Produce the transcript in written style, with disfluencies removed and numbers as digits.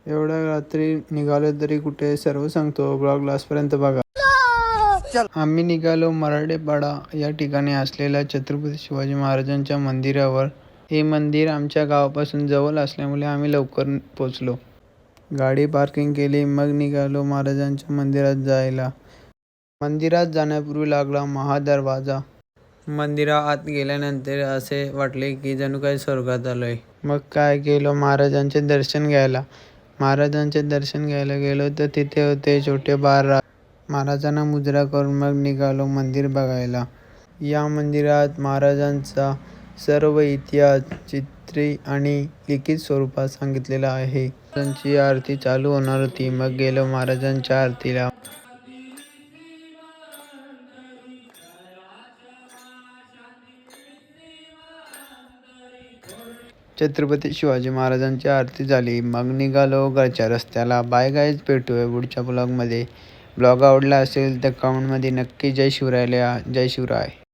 एवढ्या रात्री निघालो तरी कुठे, सर्व सांगतो. ब्लॉग लास्टपर्यंत बघा. आम्ही निघालो मराठेपाडा या ठिकाणी असलेल्या छत्रपती शिवाजी महाराजांच्या मंदिरावर. हे मंदिर आमच्या गावापासून जवळ असल्यामुळे आम्ही लवकर पोचलो. गाडी पार्किंग केली, मग निघालो महाराजांच्या मंदिरात जायला. मंदिरात जाण्यापूर्वी लागला महादरवाजा. मंदिरात आत गेल्यानंतर असे वाटले की जणू काही स्वर्गात आलोय. मग काय गेलो महाराजांचे दर्शन घ्यायला. महाराजांचे दर्शन घ्यायला गेलो तर तिथे होते छोटे बाळराज. महाराजांना मुजरा करून मग निघालो मंदिर बघायला. या मंदिरात महाराजांचा सर्व इतिहास चित्रे आणि लिखित स्वरूपात सांगितलेला आहे. महाराजांची आरती चालू होणार होती, मग गेलो महाराजांच्या आरतीला. छत्रपती शिवाजी महाराजांची आरती झाली, मग निघालो घरच्या रस्त्याला. बाय गाईज, भेटूया पुढच्या ब्लॉगमध्ये. ब्लॉग आवडला असेल तर कमेंटमध्ये नक्की जय शिवराय लिहा. जय शिवराय.